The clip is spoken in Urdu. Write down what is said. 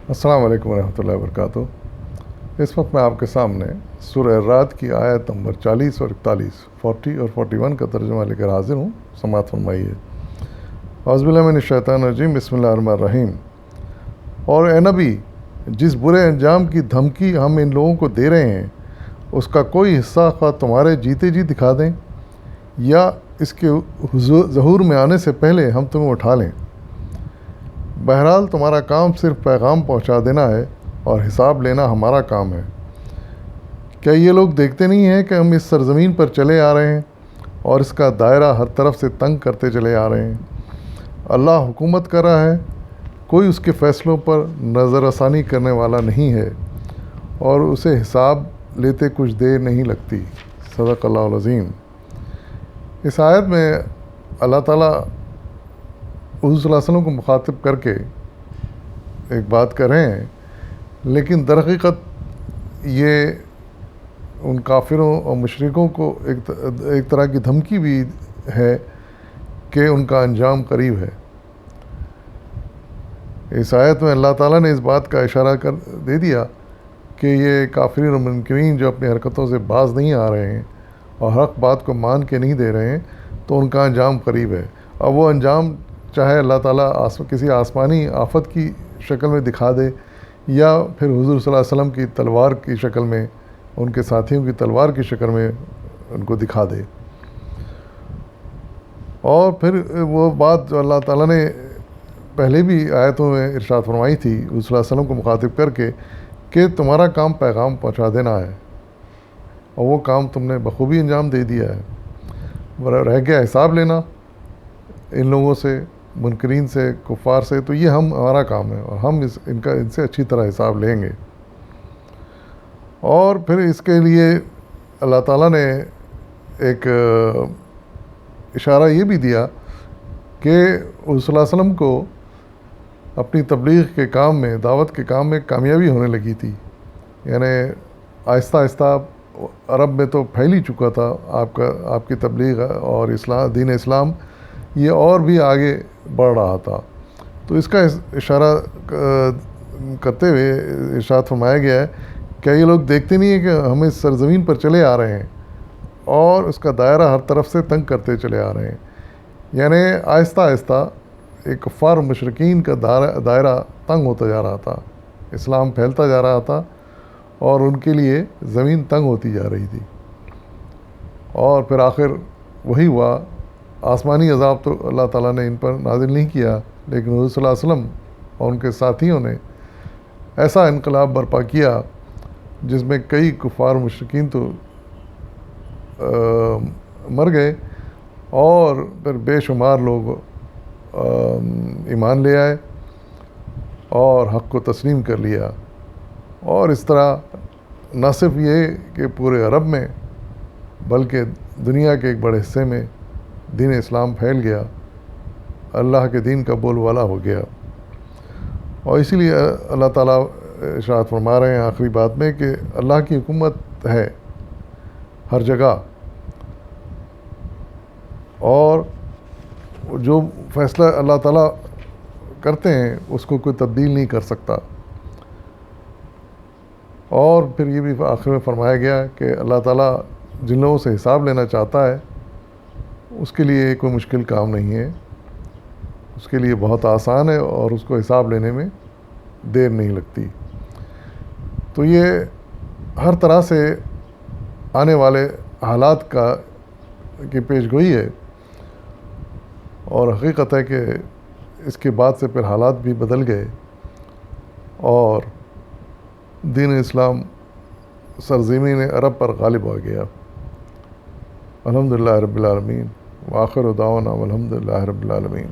السلام علیکم ورحمۃ اللہ وبرکاتہ۔ اس وقت میں آپ کے سامنے سورہ الرعد کی آیت نمبر 40 اور 41، 40 اور 41 کا ترجمہ لے کر حاضر ہوں، سماعت فرمائیے۔ اعوذ باللہ من الشیطان الرجیم، بسم اللہ الرحمن الرحیم۔ اور اے نبی، جس برے انجام کی دھمکی ہم ان لوگوں کو دے رہے ہیں، اس کا کوئی حصہ خواہ تمہارے جیتے جی دکھا دیں یا اس کے ظہور میں آنے سے پہلے ہم تمہیں اٹھا لیں۔ بہرحال تمہارا کام صرف پیغام پہنچا دینا ہے اور حساب لینا ہمارا کام ہے۔ کیا یہ لوگ دیکھتے نہیں ہیں کہ ہم اس سرزمین پر چلے آ رہے ہیں اور اس کا دائرہ ہر طرف سے تنگ کرتے چلے آ رہے ہیں؟ اللہ حکومت کر رہا ہے، کوئی اس کے فیصلوں پر نظر ثانی کرنے والا نہیں ہے اور اسے حساب لیتے کچھ دیر نہیں لگتی۔ صدق اللہ العظیم۔ اس آیت میں اللہ تعالیٰ حضور صلی اللہ علیہ وسلم کو مخاطب کر کے ایک بات کر رہے ہیں، لیکن درحقیقت یہ ان کافروں اور مشرکوں کو ایک طرح کی دھمکی بھی ہے کہ ان کا انجام قریب ہے۔ اس آیت میں اللہ تعالیٰ نے اس بات کا اشارہ کر دے دیا کہ یہ کافرین اور منکرین جو اپنی حرکتوں سے باز نہیں آ رہے ہیں اور حق بات کو مان کے نہیں دے رہے ہیں، تو ان کا انجام قریب ہے۔ اور وہ انجام چاہے اللہ تعالیٰ کسی آسمانی آفت کی شکل میں دکھا دے یا پھر حضور صلی اللہ علیہ وسلم کی تلوار کی شکل میں، ان کے ساتھیوں کی تلوار کی شکل میں ان کو دکھا دے۔ اور پھر وہ بات جو اللہ تعالیٰ نے پہلے بھی آیتوں میں ارشاد فرمائی تھی حضور صلی اللہ علیہ وسلم کو مخاطب کر کے کہ تمہارا کام پیغام پہنچا دینا ہے، اور وہ کام تم نے بخوبی انجام دے دیا ہے۔ رہ گیا حساب لینا ان لوگوں سے، منکرین سے، کفار سے، تو یہ ہمارا کام ہے اور ہم ان سے اچھی طرح حساب لیں گے۔ اور پھر اس کے لیے اللہ تعالیٰ نے ایک اشارہ یہ بھی دیا کہ حضور صلی اللہ علیہ وسلم کو اپنی تبلیغ کے کام میں، دعوت کے کام میں کامیابی ہونے لگی تھی، یعنی آہستہ آہستہ عرب میں تو پھیل ہی چکا تھا آپ کی تبلیغ اور دین اسلام، یہ اور بھی آگے بڑھ رہا تھا۔ تو اس کا اشارہ کرتے ہوئے ارشاد فرمایا گیا ہے کہ یہ لوگ دیکھتے نہیں ہیں کہ ہم اس سرزمین پر چلے آ رہے ہیں اور اس کا دائرہ ہر طرف سے تنگ کرتے چلے آ رہے ہیں، یعنی آہستہ آہستہ ایک کفار و مشرکین کا دائرہ تنگ ہوتا جا رہا تھا، اسلام پھیلتا جا رہا تھا اور ان کے لیے زمین تنگ ہوتی جا رہی تھی۔ اور پھر آخر وہی ہوا، آسمانی عذاب تو اللہ تعالیٰ نے ان پر نازل نہیں کیا، لیکن حضور صلی اللہ علیہ وسلم اور ان کے ساتھیوں نے ایسا انقلاب برپا کیا جس میں کئی کفار مشرکین تو مر گئے اور پھر بے شمار لوگ ایمان لے آئے اور حق کو تسلیم کر لیا۔ اور اس طرح نہ صرف یہ کہ پورے عرب میں بلکہ دنیا کے ایک بڑے حصے میں دین اسلام پھیل گیا، اللہ کے دین کا بول بالا ہو گیا۔ اور اسی لیے اللہ تعالیٰ ارشاد فرما رہے ہیں آخری بات میں کہ اللہ کی حکومت ہے ہر جگہ، اور جو فیصلہ اللہ تعالیٰ کرتے ہیں اس کو کوئی تبدیل نہیں کر سکتا۔ اور پھر یہ بھی آخر میں فرمایا گیا کہ اللہ تعالیٰ جن لوگوں سے حساب لینا چاہتا ہے اس کے لیے کوئی مشکل کام نہیں ہے، اس کے لیے بہت آسان ہے اور اس کو حساب لینے میں دیر نہیں لگتی۔ تو یہ ہر طرح سے آنے والے حالات کی پیش گوئی ہے، اور حقیقت ہے کہ اس کے بعد سے پھر حالات بھی بدل گئے اور دین اسلام سرزمین عرب پر غالب ہو گیا۔ الحمدللہ رب العالمین، وآخر دعوانا والحمدللہ رب العالمین۔